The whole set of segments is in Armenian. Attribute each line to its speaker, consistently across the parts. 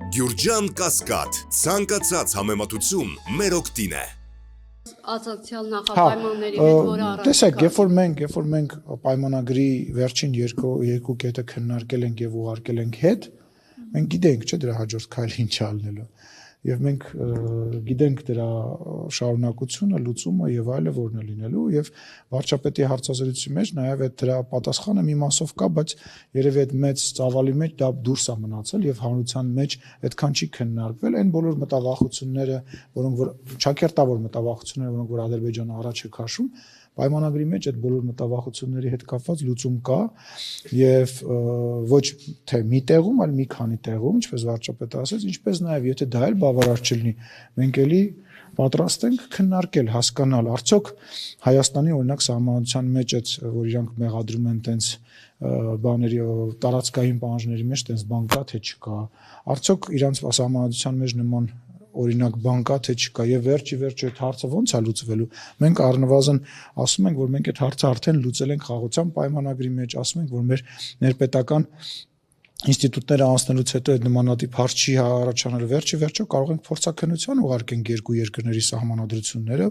Speaker 1: Գյուրջան Կասկադ, ցանկացած համեմատություն մեր օգտին է։
Speaker 2: Ասոցիալ նախապայմանների հետ, որը առաջ
Speaker 3: տեսեք, երբ որ մենք պայմանագրի վերջին երկու կետը քննարկել ենք եւ ուղարկել ենք հետ, մենք գիտենք, չէ, դրա հաջորդ քայլը ինչ ալնելու։ Եվ մենք գիտենք դրա շարունակությունը, լուծումը եւ այլը որն է լինելու եւ վարչապետի հարցազրույցի մեջ նաեւ այդ դրա պատասխանը մի մասով կա, բայց երևի այդ մեծ ծավալի մեջ դա դուրս է մնացել եւ հանրության մեջ այդքան չի քննարկվել այն բոլոր մտավախությունները, որոնք որ ճակերտավոր մտավախությունները, որոնք որ Ադրբեջանը առաջ է քաշում, պայմանագրի մեջ այդ բոլոր մտավախությունների հետ կապված լուծում կա եւ ոչ թե մի տեղում, այլ մի քանի տեղում, ինչպես վարչապետը ասաց, ինչպես նաեւ եթե դա էլ բավարար չլինի, մենք էլի պատրաստ ենք քննարկել, հասկանալ, արդյոք Հայաստանի օրինակ սահմանության մեջ այդ որ իրանք մեղադրում են տենց բաների տարածքային պահանջների մեջ տենց բան կա թե չկա, արդյոք իրանք սահմանության մեջ նման օրինակ բան կա թե չկա եւ վերջ այդ հարցը ոնց է լուծվելու մենք առնվազն ասում ենք որ մենք այդ հարցը արդեն լուծել ենք խաղաղության պայմանագրի մեջ ասում ենք որ մեր ներպետական ինստիտուտները անցնելուց հետո այդ նմանատիպ հարց չի առաջանալու վերջը կարող ենք փորձաքննության ուղարկենք երկու երկրների սահմանադրությունները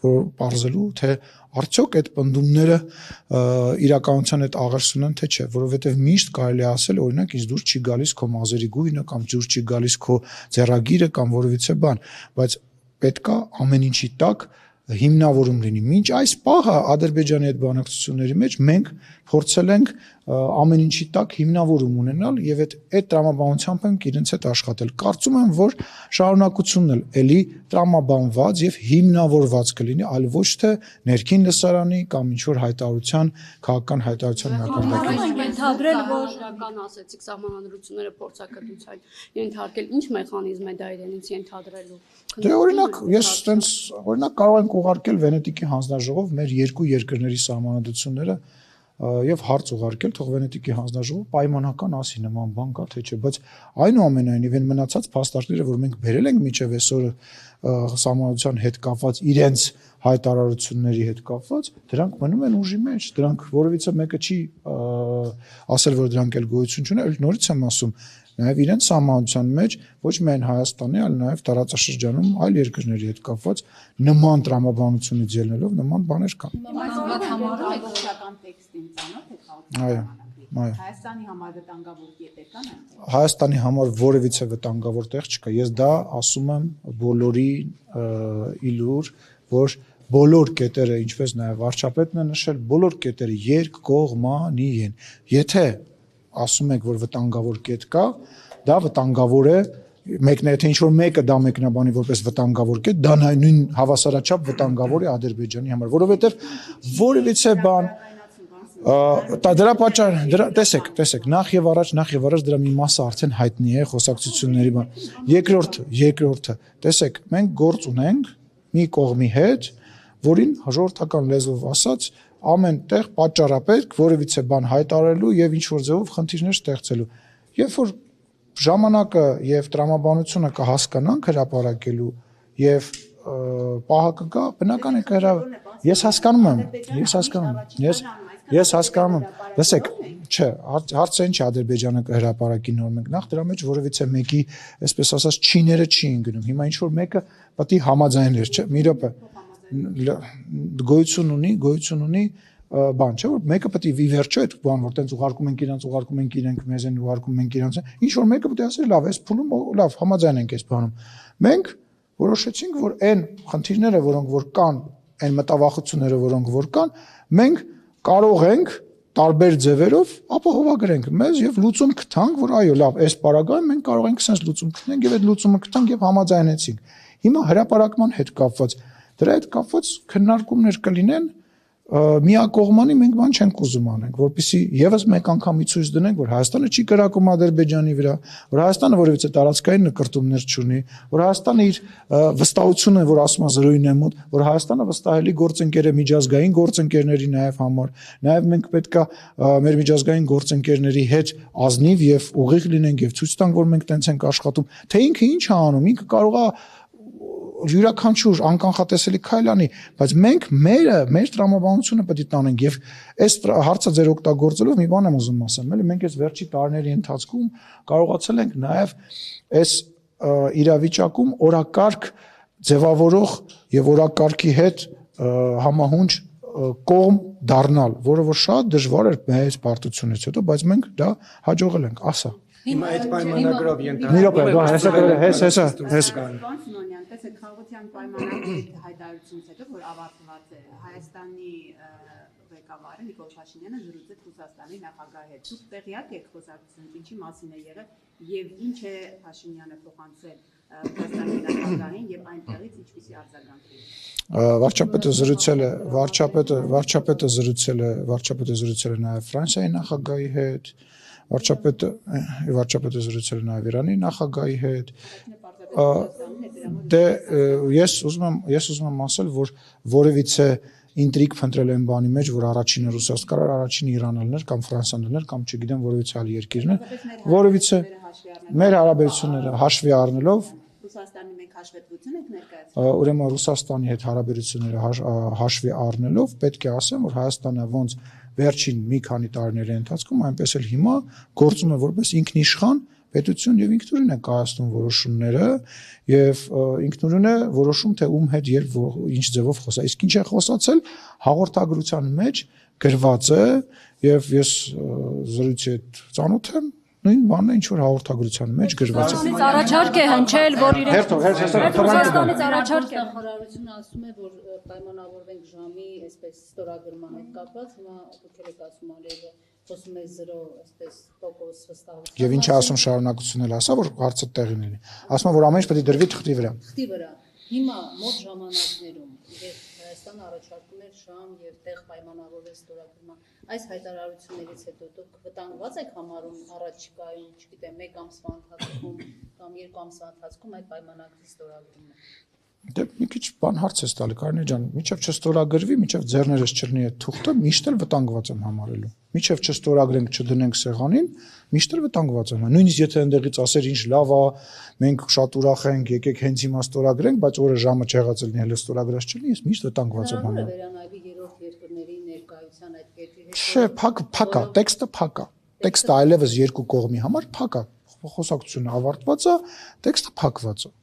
Speaker 3: որ բարձելու թե արդյոք այդ պնդումները իրականության հետ աղերսուն են թե չէ որովհետեւ միշտ կարելի է ասել օրինակ ինձ դուր չի գալիս քո մազերի գույնը կամ դուր չի գալիս քո ձեռագիրը կամ որևիցե բան բայց պետքա ամեն ինչի տակ հիմնավորում լինի մինչ այս պահը Ադրբեջանի այդ բանակցությունների մեջ մենք փորձել ենք ամեն ինչի տակ հիմնավորում ունենալ եւ այդ տրամաբանությամբ ենք իրենց հետ աշխատել կարծում եմ որ շարունակությունն էլ էլի տրամաբանված եւ հիմնավորված կլինի այլ ոչ թե ներքին լսարանի կամ ինչ որ հայտարարության քաղաքական հայտարարության մակարդակի
Speaker 2: ենթադրել որ իրական ասեցիք սահմանադրությունները փորձակրթության ենթարկել ինչ մեխանիզմ է դա իրենից ենթադրելու
Speaker 3: Դե օրինակ ես այտենց օրինակ կարող ենք ուղարկել Վենետիկի հանձնաժողով մեր երկու երկրների սահմանադրությունները եւ հարց ուղարկել թող Վենետիկի հանձնաժողով պայմանական ասի նման բան կա թե չէ բայց այնուամենայնիվ այն մնացած փաստարկները որ մենք բերել ենք միջև այսօր սահմանադրության հետ կապված իրենց հայտարարությունների հետ կապված դրանք մնում են ուժի մեջ դրանք որևիցե մեկը չի ասել որ դրանք էլ գոյություն չունեն այլ նորից եմ ասում Նաև իրենց սահմանության մեջ ոչ միայն Հայաստանի, այլ նաև տարածաշրջանում այլ երկրների հետ կապված նման տրամաբանությունից ելնելով նման բաներ կան։
Speaker 4: Ամբողջական տեքստին ծանոթ եք Հայաստանի համար վտանգավոր կետեր կան այնտեղ։
Speaker 3: Հայաստանի համար որևիցե վտանգավոր տեղ չկա։ Ես դա ասում եմ բոլորի իլուր, որ բոլոր կետերը, ինչպես նաև վարչապետն է նշել, բոլոր կետերը երկկողմանի են։ Եթե ասում եք, որ վտանգավոր կետ կա, դա վտանգավոր է, մեկն է, եթե ինչ-որ մեկը դա մեկնաբանի որպես վտանգավոր կետ, դա նույն հավասարաչափ վտանգավոր է Ադրբեջանի համար, որովհետև որևիցե բան, դրա պատճառ, տեսեք, նախ եւ առաջ դրա մի մասը արդեն հայտնի է խոսակցությունների բան։ Երկրորդը, տեսեք, մենք գործ ունենք մի կողմի հետ, որին հաջորդական լեզվով ասած ամեն տեղ պատճառապետք որևիցե բան հայտարարելու եւ ինչ որ ձևով խնդիրներ ստեղծելու։ Երբ որ ժամանակը եւ տրամաբանությունը կհասկանանք հրապարակելու եւ պահը կգա, բնական է կհրա ես հասկանում եմ։ Լսեք, չէ, հարցը ինչ Ադրբեջանը կհրապարակի նոր մենք նախ դրա մեջ որևիցե մեկի, այսպես ասած, չիները չին գնում։ Հիմա ինչ որ մեկը պետք է համաձայներ, չէ՞, մի րոպե գոյություն ունի բան չէ որ մեկը պետք է ի վերջո այդ բան որ տենց ուղարկում ենք իրենք մեզ են ուղարկում ենք իրանց ինչ որ մեկը պետք է ասի լավ այս փուլում լավ համաձայն ենք այս բանում մենք որոշեցինք որ այն խնդիրները որոնք որ կան այն մտավախությունները որոնք որ կան մենք կարող ենք տարբեր ձևերով ապահովագրենք մեզ եւ լուծում գտանք որ այո լավ այս պարագայում մենք կարող ենք sense լուծում գտնենք եւ այդ լուծումը գտանք եւ համաձայնեցինք հիմա հրապարակման հետ կապված Դրա հետ կապված քննարկումներ կլինեն միակողմանի մենք բան չենք ուզում անենք, որպեսզի եւս մեկ անգամ ցույց դնենք, որ Հայաստանը չի կրակում Ադրբեջանի վրա, որ Հայաստանը որևիցե տարածքային նկրտումներ չունի, որ Հայաստանը իր վստահությունը, որ ասում է զրոյին է մոտ, որ Հայաստանը վստահելի գործընկեր է միջազգային գործընկերների նաեւ համար, նաեւ մենք պետքա մեր միջազգային գործընկերների հետ ազնիվ եւ ուղիղ լինենք եւ ցույց տանք, որ մենք տենց ենք աշխատում, թե ինքը ինչ է անում, ինքը կարող է յուրաքանչյուր անկանխատեսելի քայլ անի, բայց մենք մեր տրամաբանությունը պետք է տանենք եւ այս հարցը ձեր օգտագործելով մի բան եմ ուզում ասեմ, էլի մենք այս վերջի տարիների ընթացքում կարողացել ենք նաեւ այս իրավիճակում օրակարգ ձևավորող եւ օրակարգի հետ համահունչ կողմ դառնալ, որը որ շատ դժվար էր մեծ պարտությունից հետո, բայց մենք դա հաջողել ենք, ասա։
Speaker 5: Հիմա այդ պայմանագրով
Speaker 3: Մի րոպե, դա հեսա։
Speaker 4: Պարոն Սիմոնյան, տեսեք, խաղաղության պայմանագրի հայտարարությունից հետո, որ ավարտված է, Հայաստանի ղեկավարը Նիկոլ Փաշինյանը զրուցեց Ռուսաստանի նախագահի հետ։ Դուք տեղյակ եք խոսակցությունից ինչի մասին է եղել եւ ինչ է Փաշինյանը փոխանցել Ռուսաստանի նախագահին եւ այնտեղից ինչպիսի արձագանք է։ Վարչապետը զրուցել է նաեւ Ֆրանսիայի նախագահի հետ, վարչապետը զրուցել է նաեւ Իրանի նախագահի հետ։ Դե ես ուզում եմ ասել, որ որևիցե ինտրիգ փնտրել են բանի մեջ, որ առաջինը Ռուսաստան կարող առաջինը Իրանն լիներ կամ Ֆրանսիան լիներ կամ չգիտեմ որևիցե այլ երկիրն է, որևիցե մեր հարաբերությունները հաշվի առնելով Ռուսաստանի մենք հաշվետվություն ենք ներկայացնում։
Speaker 3: Ուրեմն Ռուսաստանի հետ հարաբերությունները հաշվի առնելով պետք է ասեմ, որ Հայաստանը ոնց վերջին մի քանի տարիների ընթացքում այնպես էլ հիմա գործում է որպես ինքնիշխան պետություն եւ ինքնուրույն է կայացնում որոշումները եւ ինքնուրույն է որոշում թե ում հետ երբ ինչ ձևով խոսա։ Իսկ ինչ է խոսացել հաղորդագրության մեջ գրված է եւ ես զրույցի հետ ծանոթ եմ նույն բանն է ինչ որ հաղորդագրության մեջ գրված է։
Speaker 6: Ռուսաստանից առաջարկ է հնչել, որ իրենք Ռուսաստանից առաջարկ է
Speaker 7: նախարարությունը ասում է, որ պայմանավորվենք ժամի այսպես ստորագրման հետ կապված, հիմա դուք եք ասում Ալիևը խոսում է 0 այսպես տոկոս վստահություն։
Speaker 3: Եվ ինչ է ասում շարունակությունն էլ ասա, որ հարցը տեղին լինի։ Ասում է, որ ամեն ինչ պետք է դրվի թղթի վրա։
Speaker 7: Թղթի վրա։ Հիմա մոտ ժամանակներում, երբ Հայաստանը առաջարկում էր շամ եւ տեղ պայմանավորել ստորագրման, այս հայտարարություններից հետո դուք վտանգված եք համարում առաջիկայում, չգիտեմ, 1 ամսվա ընթացքում կամ 2 ամսվա ընթացքում այդ պայմանագրի ստորագրումը։
Speaker 3: Դե մի քիչ բան հարց է տալի Կարինե ջան, միջև չստորագրվի, միջև ձեռներս չլինի այդ թուղթը, միշտ էլ վտանգված եմ համարելու։ Միջև չստորագրենք, չդնենք սեղանին, միշտ էլ վտանգված եմ։ Նույնիսկ եթե այնտեղից ասեր ինչ լավ է, մենք շատ ուրախ ենք, եկեք հենց հիմա ստորագրենք, բայց օրը ժամը չեղած լինի, հələ ստորագրած չլինի, ես միշտ վտանգված եմ համարում։
Speaker 7: Վերանայվի երրորդ երկրների ներկայության այդ կետի հետ։
Speaker 3: Չէ, փակա, տեքստը փակա։ Տեքստը այլևս երկու կողմի համար փակա։ Խոսակցությունը ավարտված է, տեքստը փակված է։